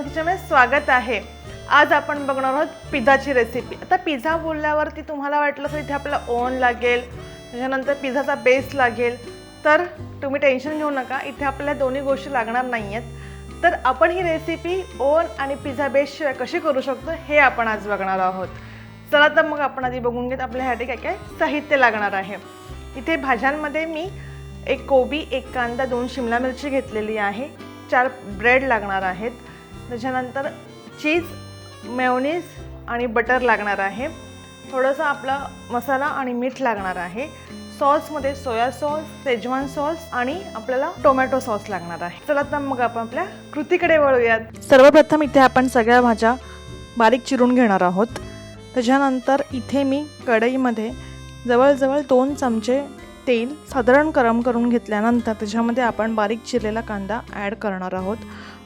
सर्वांचं किचनमध्ये स्वागत आहे। आज आपण बघणार आहोत पिझ्झाची रेसिपी। आता पिझ्झा बोलल्यावरती तुम्हाला वाटलं असेल इथे आपल्याला ओव्हन लागेल, त्याच्यानंतर पिझ्झाचा बेस लागेल, तर तुम्ही टेन्शन घेऊ नका, इथे आपल्याला दोन्ही गोष्टी लागणार नाहीयेत। तर आपण ही रेसिपी ओव्हन आणि पिझ्झा बेसशिवाय कशी करू शकतो हे आपण आज बघणार आहोत। चला तर मग आपण आधी बघून घेत आपल्यासाठी काय काय साहित्य लागणार आहे। इथे भाज्यांमध्ये मी एक कोबी, एक कांदा, 2 शिमला मिरची घेतलेली आहे, 4 ब्रेड लागणार आहेत, त्याच्यानंतर चीज, मेयोनीज आणि बटर लागणार आहे, थोडासा आपला मसाला आणि मीठ लागणार आहे, सॉसमध्ये सोया सॉस, शेजवान सॉस आणि आपल्याला टोमॅटो सॉस लागणार आहे। चला तर मग आपण आपल्या कृतीकडे वळूयात। सर्वप्रथम इथे आपण सगळ्या भाज्या बारीक चिरून घेणार आहोत। त्याच्यानंतर इथे मी कढईमध्ये जवळजवळ 2 चमचे तेल साधारण गरम करून घेतल्यानंतर त्याच्यामध्ये आपण बारीक चिरलेला कांदा ॲड करणार आहोत।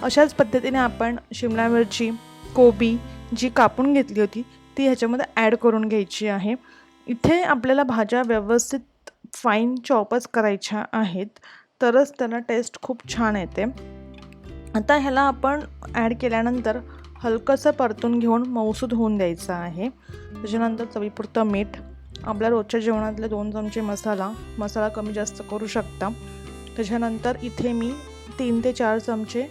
अशाच पद्धतीने आपण शिमला मिरची, कोबी जी कापून घेतली होती ती ह्याच्यामध्ये ॲड करून घ्यायची आहे। इथे आपल्याला भाज्या व्यवस्थित फाईन चॉपच करायच्या आहेत, तरच त्याला टेस्ट खूप छान येते। आता ह्याला आपण ॲड केल्यानंतर हलकंसं परतून घेऊन मऊसूद होऊन द्यायचं आहे। त्याच्यानंतर चवीपुरतं मीठ, आपल्या रोजच्या जेवणातले 2 चमचे मसाला कमी जास्त करू शकता। त्याच्यानंतर इथे मी 3 ते 4 चमचे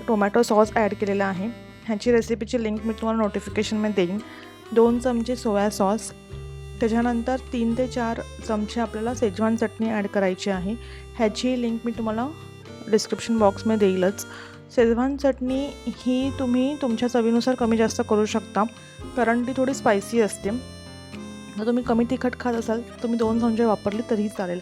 टोमॅटो सॉस ॲड केलेला आहे। ह्याची रेसिपीची लिंक मी तुम्हाला नोटिफिकेशनमध्ये देईन। 2 चमचे सोया सॉस, त्याच्यानंतर 3 ते 4 चमचे आपल्याला शेजवान चटणी ॲड करायची आहे। ह्याची लिंक मी तुम्हाला डिस्क्रिप्शन बॉक्समध्ये देईलच। शेजवान चटणी ही तुम्ही तुमच्या चवीनुसार कमी जास्त करू शकता, कारण ती थोडी स्पायसी असते। जर तुम्ही कमी तिखट खात असाल तुम्ही 2 चमचे वापरले तरीही चालेल।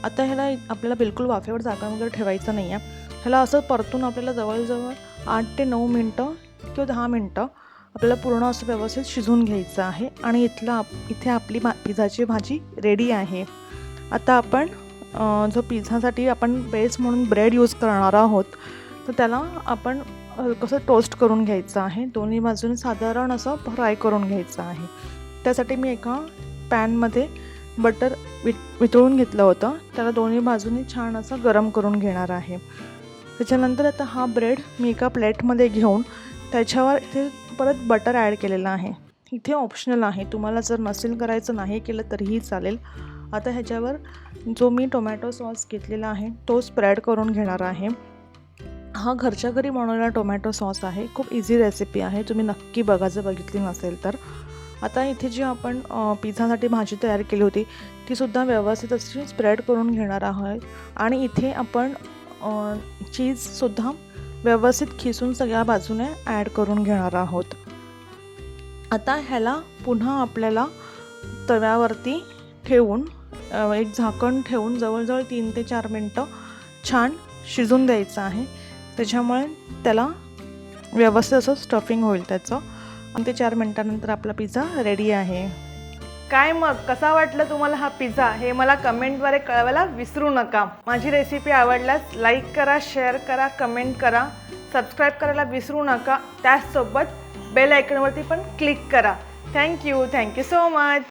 आता ह्याला आपल्याला बिलकुल वाफेवर झाकण वगैरे ठेवायचं नाही आहे। ह्याला असं परतून आपल्याला जवळजवळ 8 ते 9 मिनटं किंवा 10 मिनटं आपल्याला पूर्ण असं व्यवस्थित शिजवून घ्यायचं आहे। आणि इथे आपली पिझ्झाची भाजी रेडी आहे। आता आपण जो पिझ्झासाठी आपण बेस म्हणून ब्रेड यूज करणार आहोत, तर त्याला आपण कसं टोस्ट करून घ्यायचं आहे, दोन्ही बाजूने साधारण असं फ्राय करून घ्यायचं आहे। त्यासाठी मी एका पॅनमध्ये बटर वितळून घेतलं होतं, त्याला दोन्ही बाजूने छान असं गरम करून घेणार आहे। त्याच्यानंतर आता हा ब्रेड मी एका प्लेटमध्ये घेऊन त्याच्यावर इथे परत बटर ॲड केलेलं आहे। इथे ऑप्शनल आहे, तुम्हाला जर नसेल करायचं नाही केलं तरीही चालेल। आता ह्याच्यावर जो मी टोमॅटो सॉस घेतलेला आहे तो स्प्रेड करून घेणार आहे। हा घरच्या घरी बनवलेला टोमॅटो सॉस आहे, खूप इझी रेसिपी आहे, तुम्ही नक्की बघा जर बघितली नसेल तर। आता इथे जी आपण पिझ्झासाठी भाजी तयार केली होती तीसुद्धा व्यवस्थित अशी स्प्रेड करून घेणार आहोत। आणि इथे आपण चीजसुद्धा व्यवस्थित खिसून सगळ्या बाजूने ॲड करून घेणार आहोत। आता ह्याला पुन्हा आपल्याला तव्यावरती ठेवून एक झाकण ठेवून जवळजवळ 3 ते 4 मिनटं छान शिजून द्यायचं आहे। त्याच्यामुळे त्याला व्यवस्थित असं स्टफिंग होईल त्याचं, आणि ते 4 मिनटानंतर आपला पिझ्झा रेडी आहे। काय मग कसा वाटलं तुम्हाला हा पिझ्झा हे मला कमेंटद्वारे कळवायला विसरू नका। माझी रेसिपी आवडल्यास लाईक करा, शेअर करा, कमेंट करा, सबस्क्राईब करायला विसरू नका। त्याचसोबत बेल आयकॉनवरती पण क्लिक करा। Thank you so much.